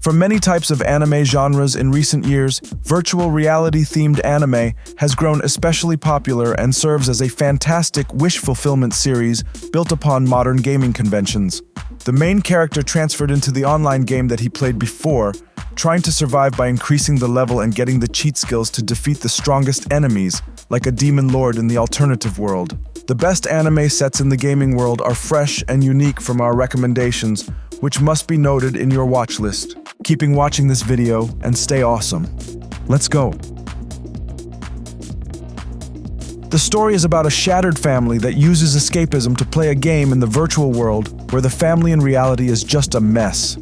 For many types of anime genres in recent years, virtual reality-themed anime has grown especially popular and serves as a fantastic wish fulfillment series built upon modern gaming conventions. The main character transferred into the online game that he played before, trying to survive by increasing the level and getting the cheat skills to defeat the strongest enemies, like a demon lord in the alternative world. The best anime sets in the gaming world are fresh and unique from our recommendations, which must be noted in your watch list. Keeping watching this video and stay awesome. Let's go. The story is about a shattered family that uses escapism to play a game in the virtual world where the family in reality is just a mess.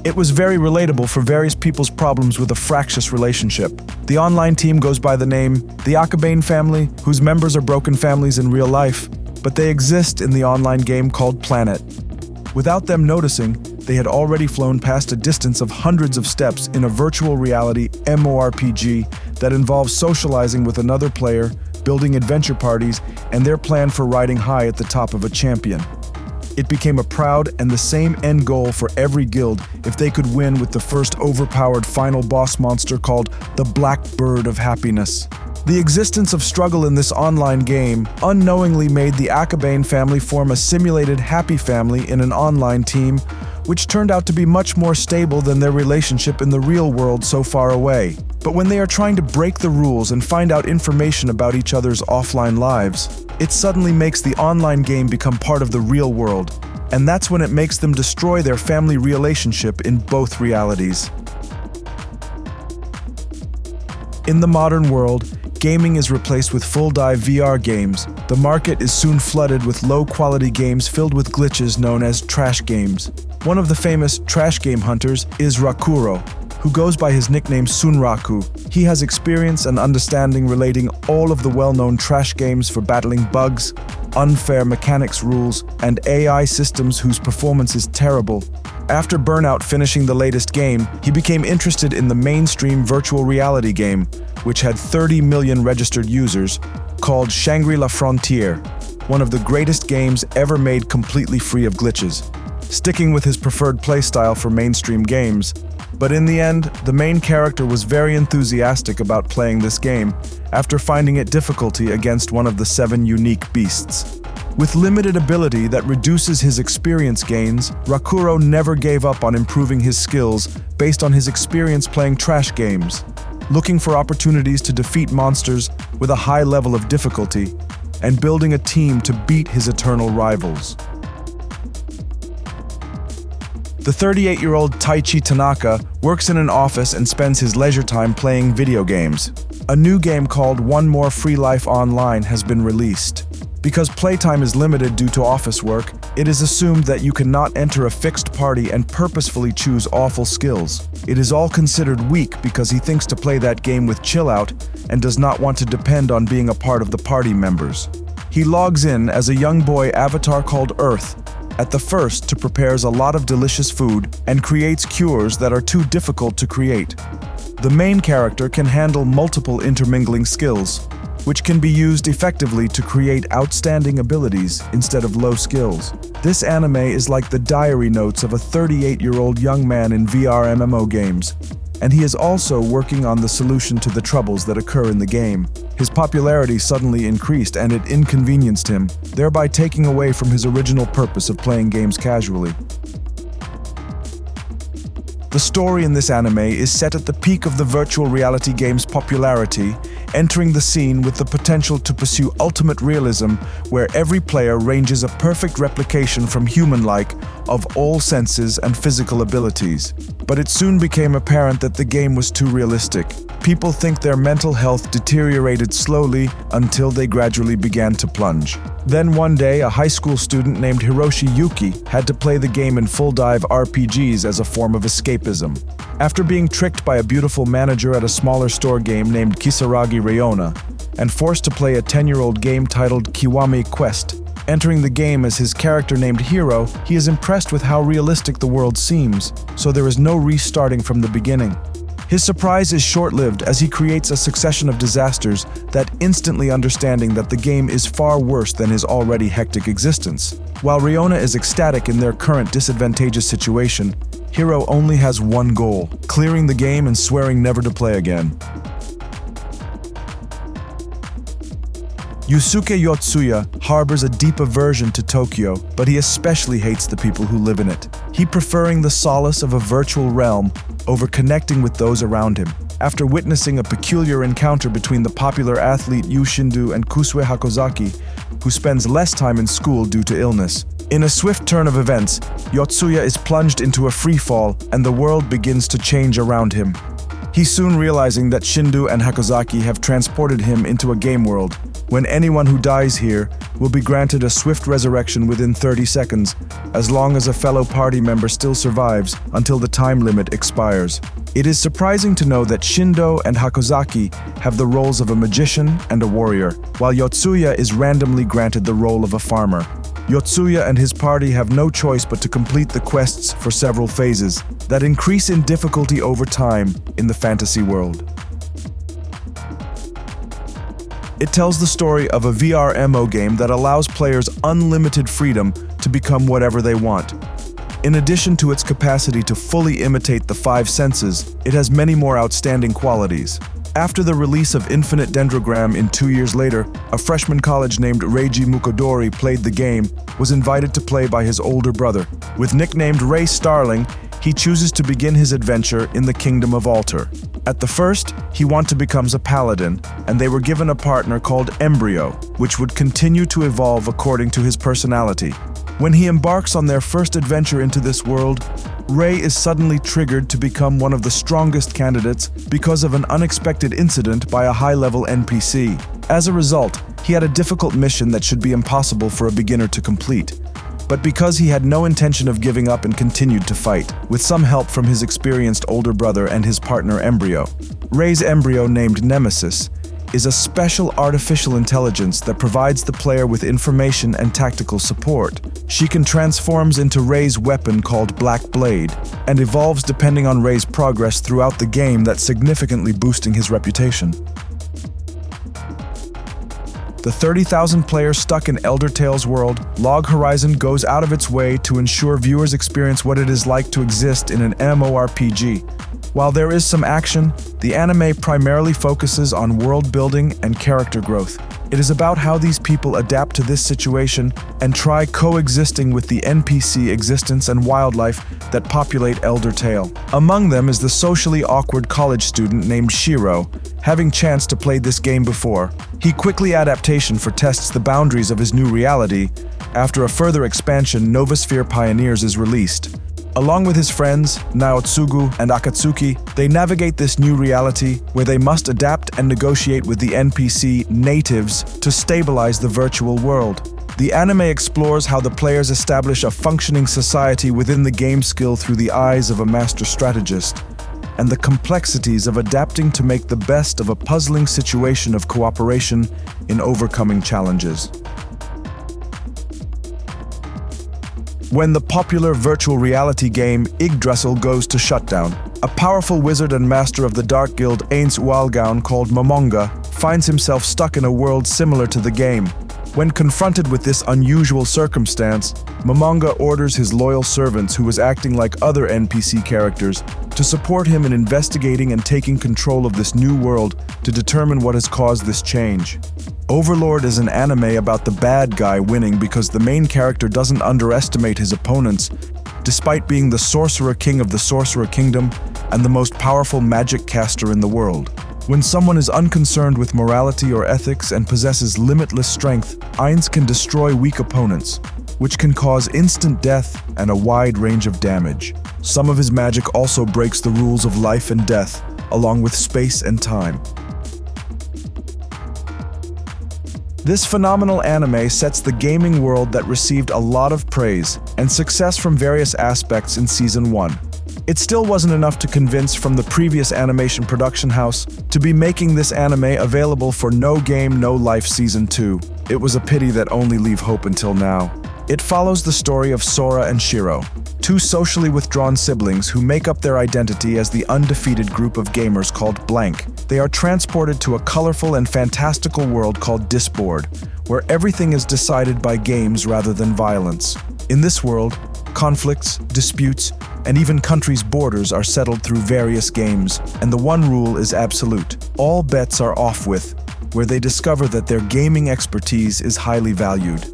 It was very relatable for various people's problems with a fractious relationship. The online team goes by the name the Akabane family, whose members are broken families in real life, but they exist in the online game called Planet. Without them noticing, they had already flown past a distance of hundreds of steps in a virtual reality MMORPG that involves socializing with another player, building adventure parties, and their plan for riding high at the top of a champion. It became a proud and the same end goal for every guild if they could win with the first overpowered final boss monster called the Black Bird of Happiness. The existence of struggle in this online game unknowingly made the Akabane family form a simulated happy family in an online team, which turned out to be much more stable than their relationship in the real world so far away. But when they are trying to break the rules and find out information about each other's offline lives, it suddenly makes the online game become part of the real world, and that's when it makes them destroy their family relationship in both realities. In the modern world, gaming is replaced with full-dive VR games. The market is soon flooded with low-quality games filled with glitches known as trash games. One of the famous trash game hunters is Raku, who goes by his nickname Sunraku. He has experience and understanding relating all of the well-known trash games for battling bugs, unfair mechanics rules, and AI systems whose performance is terrible. After Burnout finishing the latest game, he became interested in the mainstream virtual reality game, which had 30 million registered users, called Shangri-La Frontier, one of the greatest games ever made completely free of glitches. Sticking with his preferred playstyle for mainstream games, but in the end, the main character was very enthusiastic about playing this game after finding it difficulty against one of the 7 unique beasts. With limited ability that reduces his experience gains, Raku never gave up on improving his skills based on his experience playing trash games, looking for opportunities to defeat monsters with a high level of difficulty, and building a team to beat his eternal rivals. The 38-year-old Taichi Tanaka works in an office and spends his leisure time playing video games. A new game called One More Free Life Online has been released. Because playtime is limited due to office work, it is assumed that you cannot enter a fixed party and purposefully choose awful skills. It is all considered weak because he thinks to play that game with chill out and does not want to depend on being a part of the party members. He logs in as a young boy avatar called Earth, at the first to prepares a lot of delicious food and creates cures that are too difficult to create. The main character can handle multiple intermingling skills, which can be used effectively to create outstanding abilities instead of low skills. This anime is like the diary notes of a 38-year-old young man in VRMMO games, and he is also working on the solution to the troubles that occur in the game. His popularity suddenly increased and it inconvenienced him, thereby taking away from his original purpose of playing games casually. The story in this anime is set at the peak of the virtual reality game's popularity, entering the scene with the potential to pursue ultimate realism where every player ranges a perfect replication from human-like of all senses and physical abilities. But it soon became apparent that the game was too realistic. People think their mental health deteriorated slowly until they gradually began to plunge. Then one day, a high school student named Hiroshi Yuki had to play the game in full-dive RPGs as a form of escapism. After being tricked by a beautiful manager at a smaller store game named Kisaragi Rayona, and forced to play a 10-year-old game titled Kiwami Quest, entering the game as his character named Hiro, he is impressed with how realistic the world seems, so there is no restarting from the beginning. His surprise is short-lived as he creates a succession of disasters that instantly understanding that the game is far worse than his already hectic existence. While Riona is ecstatic in their current disadvantageous situation, Hiro only has one goal: clearing the game and swearing never to play again. Yusuke Yokusuya harbors a deep aversion to Tokyo, but he especially hates the people who live in it. He preferring the solace of a virtual realm over connecting with those around him. After witnessing a peculiar encounter between the popular athlete Yu Shindu and Kusue Hakozaki, who spends less time in school due to illness. In a swift turn of events, Yotsuya is plunged into a freefall and the world begins to change around him. He's soon realizing that Shindu and Hakozaki have transported him into a game world, when anyone who dies here will be granted a swift resurrection within 30 seconds, as long as a fellow party member still survives until the time limit expires. It is surprising to know that Shindo and Hakozaki have the roles of a magician and a warrior, while Yotsuya is randomly granted the role of a farmer. Yotsuya and his party have no choice but to complete the quests for several phases that increase in difficulty over time in the fantasy world. It tells the story of a VRMMO game that allows players unlimited freedom to become whatever they want. In addition to its capacity to fully imitate the five senses, it has many more outstanding qualities. After the release of Infinite Dendrogram in 2 years later, a freshman college named Reiji Mukodori played the game, was invited to play by his older brother. With nicknamed Ray Starling, he chooses to begin his adventure in the Kingdom of Alter. At the first, he wants to become a paladin, and they were given a partner called Embryo, which would continue to evolve according to his personality. When he embarks on their first adventure into this world, Ray is suddenly triggered to become one of the strongest candidates because of an unexpected incident by a high-level NPC. As a result, he had a difficult mission that should be impossible for a beginner to complete. But because he had no intention of giving up and continued to fight, with some help from his experienced older brother and his partner Embryo. Ray's embryo, named Nemesis, is a special artificial intelligence that provides the player with information and tactical support. She can transform into Ray's weapon called Black Blade, and evolves depending on Ray's progress throughout the game, that significantly boosting his reputation. The 30,000 players stuck in Elder Tales world, Log Horizon goes out of its way to ensure viewers experience what it is like to exist in an MMORPG. While there is some action, the anime primarily focuses on world building and character growth. It is about how these people adapt to this situation and try coexisting with the NPC existence and wildlife that populate Elder Tale. Among them is the socially awkward college student named Shiro. Having chance to play this game before, he quickly adaptation for tests the boundaries of his new reality. After a further expansion, Novosphere Pioneers is released. Along with his friends, Naotsugu and Akatsuki, they navigate this new reality where they must adapt and negotiate with the NPC natives to stabilize the virtual world. The anime explores how the players establish a functioning society within the game skill through the eyes of a master strategist, and the complexities of adapting to make the best of a puzzling situation of cooperation in overcoming challenges. When the popular virtual reality game Yggdrasil goes to shutdown, a powerful wizard and master of the Dark Guild Ainz Walgaun called Momonga finds himself stuck in a world similar to the game. When confronted with this unusual circumstance, Momonga orders his loyal servants, who was acting like other NPC characters, to support him in investigating and taking control of this new world to determine what has caused this change. Overlord is an anime about the bad guy winning because the main character doesn't underestimate his opponents, despite being the Sorcerer King of the Sorcerer Kingdom and the most powerful magic caster in the world. When someone is unconcerned with morality or ethics and possesses limitless strength, Ainz can destroy weak opponents, which can cause instant death and a wide range of damage. Some of his magic also breaks the rules of life and death, along with space and time. This phenomenal anime sets the gaming world that received a lot of praise and success from various aspects in Season 1. It still wasn't enough to convince from the previous animation production house to be making this anime available for No Game, No Life Season 2. It was a pity that only leave hope until now. It follows the story of Sora and Shiro, two socially withdrawn siblings who make up their identity as the undefeated group of gamers called Blank. They are transported to a colorful and fantastical world called Disboard, where everything is decided by games rather than violence. In this world, Conflicts, disputes, and even countries' borders are settled through various games, and the one rule is absolute. All bets are off with, where they discover that their gaming expertise is highly valued.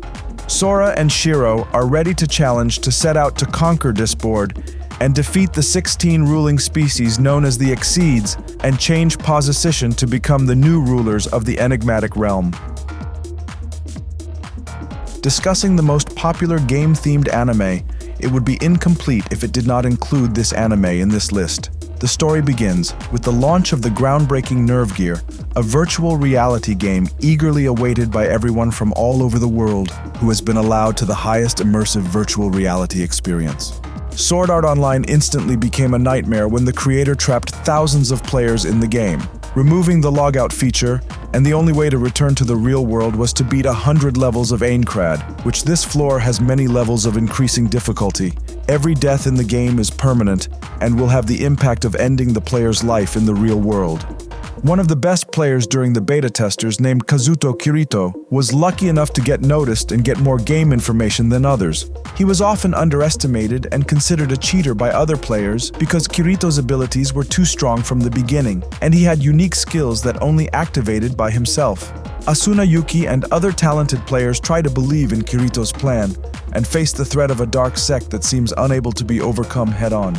Sora and Shiro are ready to challenge to set out to conquer this board and defeat the 16 ruling species known as the Exceeds and change position to become the new rulers of the enigmatic realm. Discussing the most popular game-themed anime, it would be incomplete if it did not include this anime in this list. The story begins with the launch of the groundbreaking Nerve Gear, a virtual reality game eagerly awaited by everyone from all over the world who has been allowed to the highest immersive virtual reality experience. Sword Art Online instantly became a nightmare when the creator trapped thousands of players in the game, removing the logout feature, and the only way to return to the real world was to beat 100 levels of Aincrad, which this floor has many levels of increasing difficulty. Every death in the game is permanent and will have the impact of ending the player's life in the real world. One of the best players during the beta testers, named Kazuto Kirito, was lucky enough to get noticed and get more game information than others. He was often underestimated and considered a cheater by other players because Kirito's abilities were too strong from the beginning, and he had unique skills that only activated by himself. Asuna Yuki and other talented players try to believe in Kirito's plan and face the threat of a dark sect that seems unable to be overcome head-on.